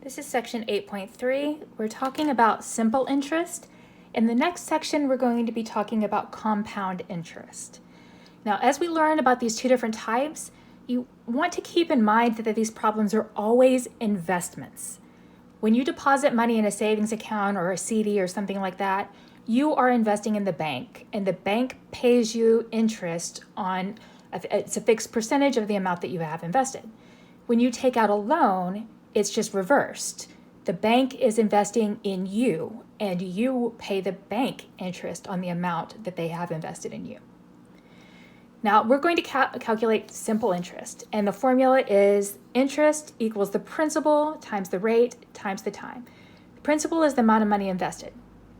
This is section 8.3. We're talking about simple interest. In the next section, we're going to be talking about compound interest. Now, as we learn about these two different types, you want to keep in mind that these problems are always investments. When you deposit money in a savings account or a CD or something like that, you are investing in the bank, and the bank pays you interest on, it's a fixed percentage of the amount that you have invested. When you take out a loan, it's just reversed. The bank is investing in you, and you pay the bank interest on the amount that they have invested in you. Now, we're going to calculate simple interest, and the formula is interest equals the principal times the rate times the time. The principal is the amount of money invested.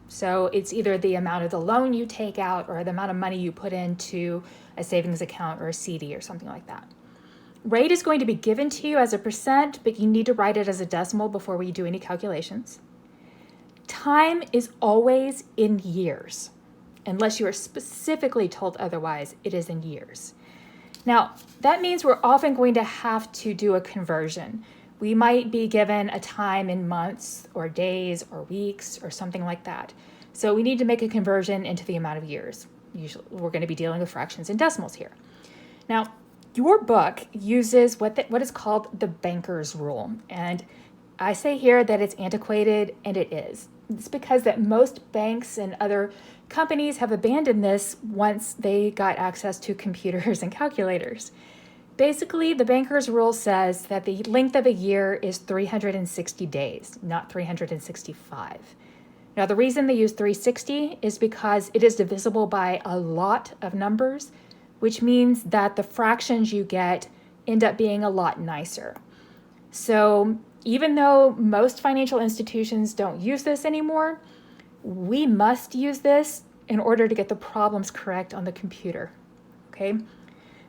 So it's either the amount of the loan you take out or the amount of money you put into a savings account or a CD or something like that. Rate is going to be given to you as a percent, but you need to write it as a decimal before we do any calculations. Time is always in years. Unless you are specifically told otherwise, it is in years. Now, that means we're often going to have to do a conversion. We might be given a time in months or days or weeks or something like that. So we need to make a conversion into the amount of years. Usually, we're going to be dealing with fractions and decimals here. Now, your book uses what is called the banker's rule. And I say here that it's antiquated, and it is. It's because that most banks and other companies have abandoned this once they got access to computers and calculators. Basically, the banker's rule says that the length of a year is 360 days, not 365. Now, the reason they use 360 is because it is divisible by a lot of numbers, which means that the fractions you get end up being a lot nicer. So even though most financial institutions don't use this anymore, we must use this in order to get the problems correct on the computer, okay?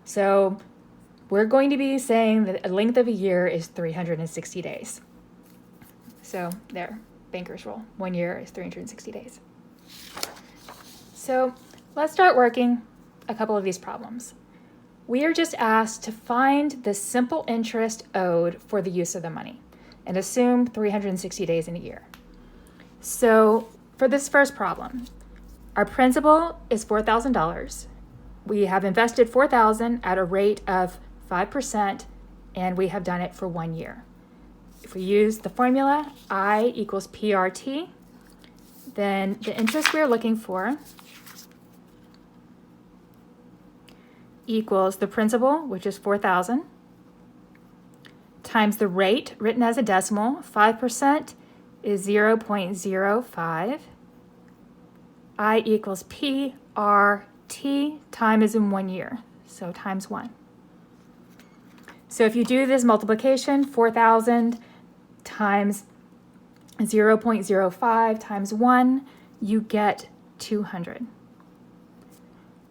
So we're going to be saying that a length of a year is 360 days. So there, banker's rule, 1 year is 360 days. So let's start working a couple of these problems. We are just asked to find the simple interest owed for the use of the money and assume 360 days in a year. So for this first problem, our principal is $4,000. We have invested $4,000 at a rate of 5%, and we have done it for 1 year. If we use the formula, I equals PRT, then the interest we're looking for equals the principal, which is $4,000, times the rate, written as a decimal. 5% is 0.05. I equals PRT, time is in 1 year, so times 1. So if you do this multiplication, 4,000 times 0.05 times 1, you get 200.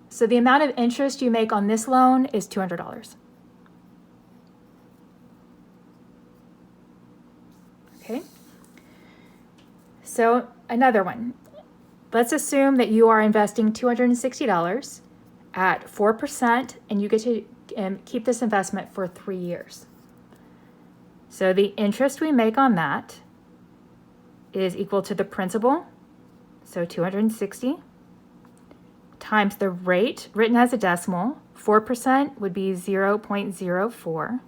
So the amount of interest you make on this loan is $200. Okay. So another one. Let's assume that you are investing $260 at 4%, and you get to keep this investment for 3 years. So the interest we make on that is equal to the principal, so 260, times the rate, written as a decimal. 4% would be 0.04,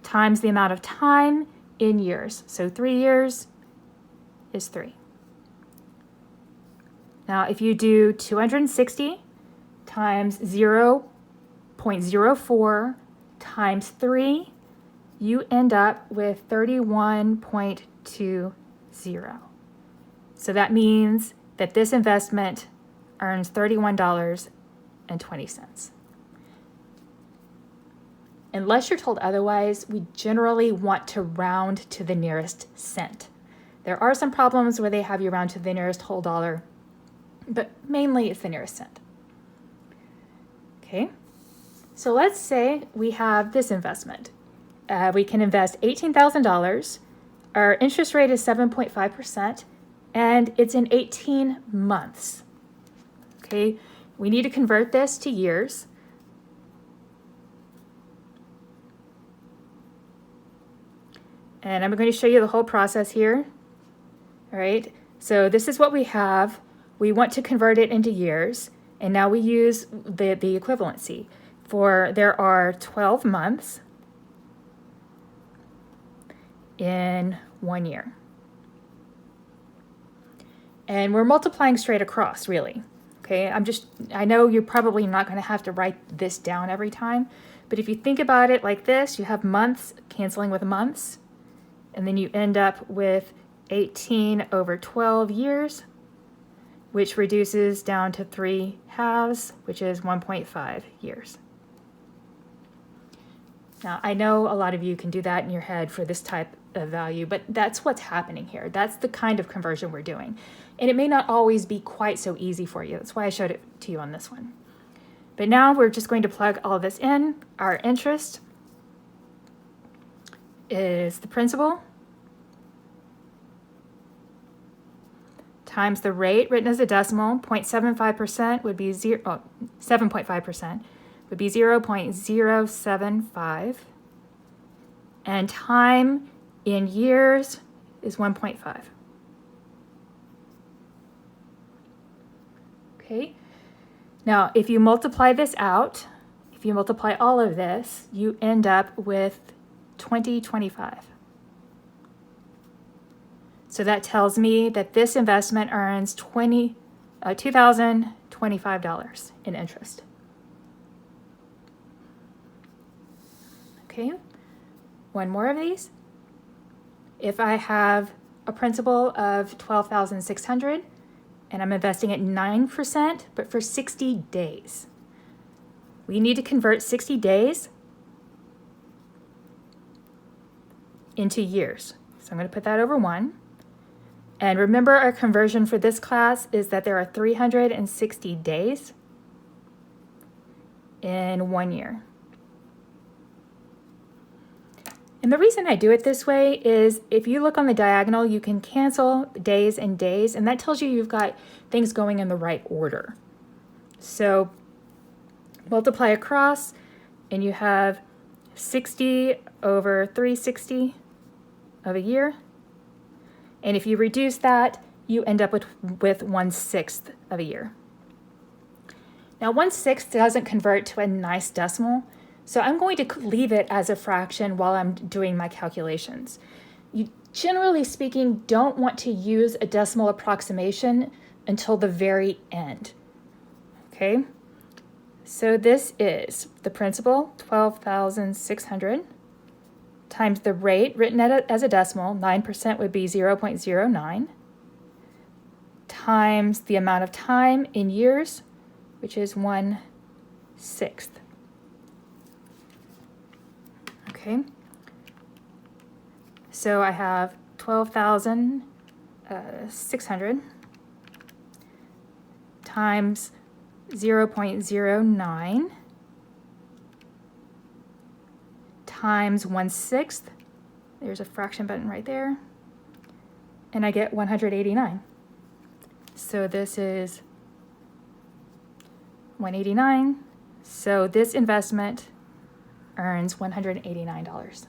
times the amount of time in years. So 3 years is 3. Now, if you do 260 times 0.04 times 3, you end up with 31.20. So that means that this investment earns $31.20. Unless you're told otherwise, we generally want to round to the nearest cent. There are some problems where they have you round to the nearest whole dollar, but mainly it's the nearest cent. Okay, so let's say we have this investment. We can invest $18,000. Our interest rate is 7.5%, and it's in 18 months. Okay, we need to convert this to years. And I'm going to show you the whole process here. All right, so this is what we have. We want to convert it into years, and now we use the equivalency. There are 12 months in 1 year. And we're multiplying straight across, really. Okay, I know you're probably not going to have to write this down every time, but if you think about it like this, you have months canceling with months, and then you end up with 18 over 12 years, which reduces down to 3 halves, which is 1.5 years. Now, I know a lot of you can do that in your head for this type of value, but that's what's happening here. That's the kind of conversion we're doing. And it may not always be quite so easy for you. That's why I showed it to you on this one. But now we're just going to plug all of this in. Our interest is the principal times the rate written as a decimal. 0.75% would be 7.5% would be 0.075, and time in years is 1.5. Okay, now if you multiply this out, if you multiply all of this, you end up with 2025. So that tells me that this investment earns $2,025 in interest. Okay, one more of these. If I have a principal of $12,600 and I'm investing at 9%, but for 60 days, we need to convert 60 days into years. So I'm going to put that over 1. And remember, our conversion for this class is that there are 360 days in 1 year. And the reason I do it this way is if you look on the diagonal, you can cancel days and days, and that tells you you've got things going in the right order. So multiply across, and you have 60 over 360 of a year. And if you reduce that, you end up with 1/6 of a year. Now 1/6 doesn't convert to a nice decimal, so I'm going to leave it as a fraction while I'm doing my calculations. You, generally speaking, don't want to use a decimal approximation until the very end. Okay, so this is the principal, 12,600, times the rate written as a decimal, 9% would be 0.09, times the amount of time in years, which is 1/6. Okay, so I have 12,600 times 0.09 times 1/6. There's a fraction button right there. And I get 189. So this is 189. So this investment earns $189.